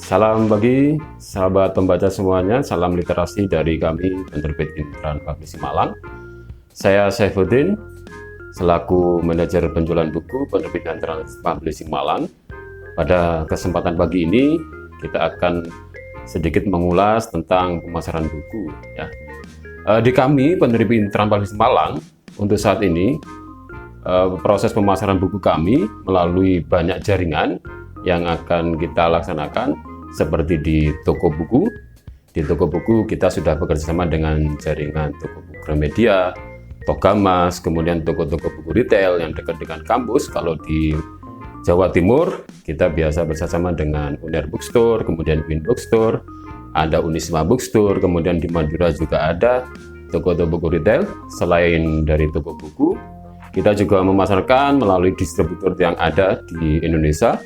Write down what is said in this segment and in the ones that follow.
Salam bagi sahabat pembaca semuanya, salam literasi dari kami penerbit Intran Publishing Malang. Saya Saifuddin, selaku manajer penjualan buku penerbit Intran Publishing Malang. Pada kesempatan pagi ini, kita akan sedikit mengulas tentang pemasaran buku. Ya. Di kami penerbit Intran Publishing Malang, untuk saat ini, proses pemasaran buku kami melalui banyak jaringan yang akan kita laksanakan, seperti di toko buku. Di toko buku kita sudah bekerjasama dengan jaringan toko buku Gramedia, Togamas, kemudian toko-toko buku retail yang dekat dengan kampus. Kalau di Jawa Timur kita biasa bersama dengan Uner Bookstore, kemudian Win Bookstore, ada Unisma Bookstore, kemudian di Madura juga ada toko-toko buku retail. Selain dari toko buku, kita juga memasarkan melalui distributor yang ada di Indonesia,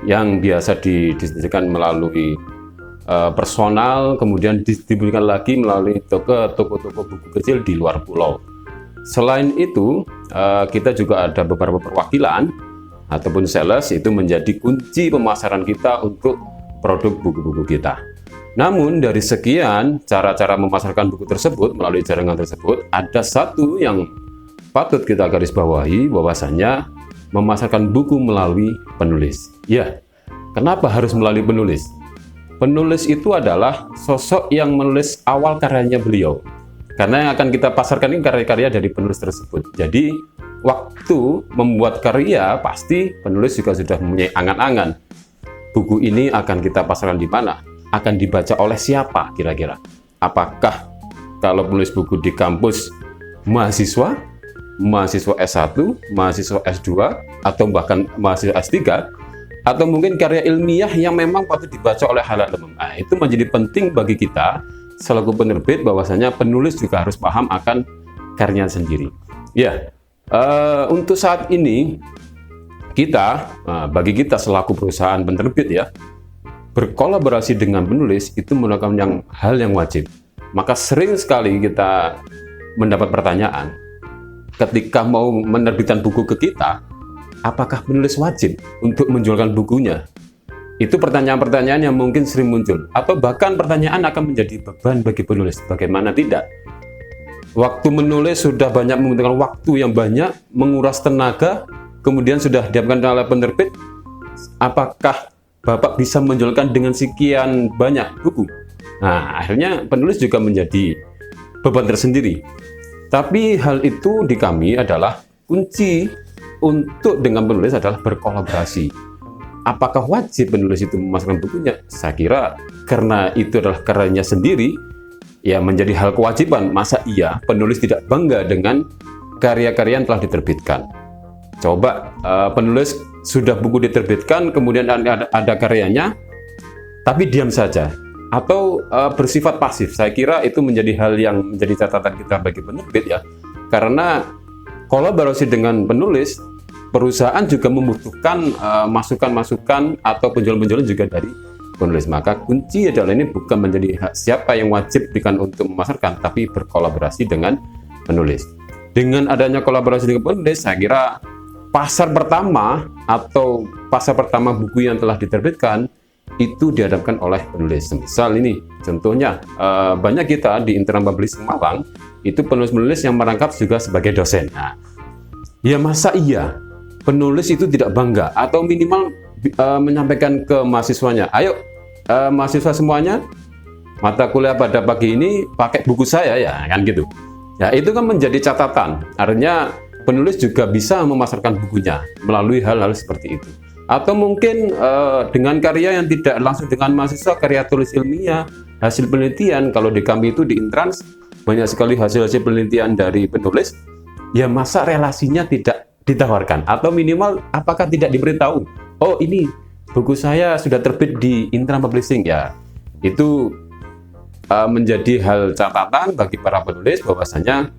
yang biasa didistribusikan melalui personal, kemudian distribusikan lagi melalui toko-toko buku kecil di luar pulau. Selain itu, kita juga ada beberapa perwakilan ataupun sales, itu menjadi kunci pemasaran kita untuk produk buku-buku kita. Namun dari sekian cara-cara memasarkan buku tersebut melalui jaringan tersebut, ada satu yang patut kita garis bawahi, bahwasanya memasarkan buku melalui penulis. Ya, kenapa harus melalui penulis? Penulis itu adalah sosok yang menulis awal karyanya beliau. Karena yang akan kita pasarkan ini karya-karya dari penulis tersebut. Jadi, waktu membuat karya, pasti penulis juga sudah mempunyai angan-angan. Buku ini akan kita pasarkan di mana? Akan dibaca oleh siapa kira-kira? Apakah kalau penulis buku di kampus mahasiswa S1, mahasiswa S2, atau bahkan mahasiswa S3, atau mungkin karya ilmiah yang memang patut dibaca oleh halayak umum. Nah, itu menjadi penting bagi kita selaku penerbit, bahwasanya penulis juga harus paham akan karyanya sendiri. Ya, untuk saat ini bagi kita selaku perusahaan penerbit ya, berkolaborasi dengan penulis itu merupakan hal yang wajib. Maka sering sekali kita mendapat pertanyaan, ketika mau menerbitkan buku ke kita, apakah penulis wajib untuk menjualkan bukunya? Itu pertanyaan-pertanyaan yang mungkin sering muncul. Atau bahkan pertanyaan akan menjadi beban bagi penulis. Bagaimana tidak? Waktu menulis sudah banyak membutuhkan waktu yang banyak, menguras tenaga, kemudian sudah dihabiskan oleh penerbit. Apakah Bapak bisa menjualkan dengan sekian banyak buku? Nah, akhirnya penulis juga menjadi beban tersendiri. Tapi hal itu di kami adalah kunci untuk dengan penulis adalah berkolaborasi. Apakah wajib penulis itu memasarkan bukunya? Saya kira karena itu adalah karyanya sendiri, ya menjadi hal kewajiban. Masa iya penulis tidak bangga dengan karya-karya yang telah diterbitkan? Coba penulis sudah buku diterbitkan, kemudian ada karyanya, tapi diam saja, atau bersifat pasif. Saya kira itu menjadi hal yang menjadi catatan kita bagi penerbit ya, karena kolaborasi dengan penulis, perusahaan juga membutuhkan masukan-masukan atau penjualan-penjualan juga dari penulis. Maka kunci adalah ini bukan menjadi hak siapa yang wajib berikan untuk memasarkan, tapi berkolaborasi dengan penulis. Dengan adanya kolaborasi dengan penulis, saya kira pasar pertama buku yang telah diterbitkan itu dihadapkan oleh penulis. Misal ini contohnya, banyak kita di Intran Publishing Malang itu penulis-penulis yang merangkap juga sebagai dosen. Nah, ya masa iya penulis itu tidak bangga atau minimal menyampaikan ke mahasiswanya, ayo mahasiswa semuanya, mata kuliah pada pagi ini pakai buku saya ya, kan gitu. Ya, itu kan menjadi catatan. Artinya penulis juga bisa memasarkan bukunya melalui hal-hal seperti itu. Atau mungkin dengan karya yang tidak langsung dengan mahasiswa, karya tulis ilmiah, hasil penelitian. Kalau di kami itu di Intrans banyak sekali hasil-hasil penelitian dari penulis. Ya masa relasinya tidak ditawarkan? Atau minimal apakah tidak diberitahu? Oh, ini buku saya sudah terbit di Intran Publishing ya. Itu menjadi hal catatan bagi para penulis, bahwasanya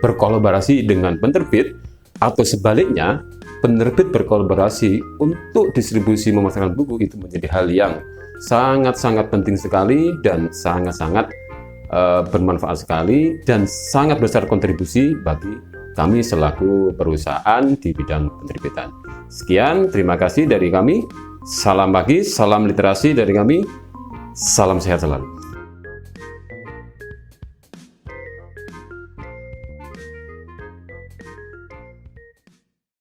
berkolaborasi dengan penerbit atau sebaliknya penerbit berkolaborasi untuk distribusi memasarkan buku itu menjadi hal yang sangat-sangat penting sekali dan sangat-sangat bermanfaat sekali dan sangat besar kontribusi bagi kami selaku perusahaan di bidang penerbitan. Sekian, terima kasih dari kami. Salam pagi, salam literasi dari kami. Salam sehat selalu.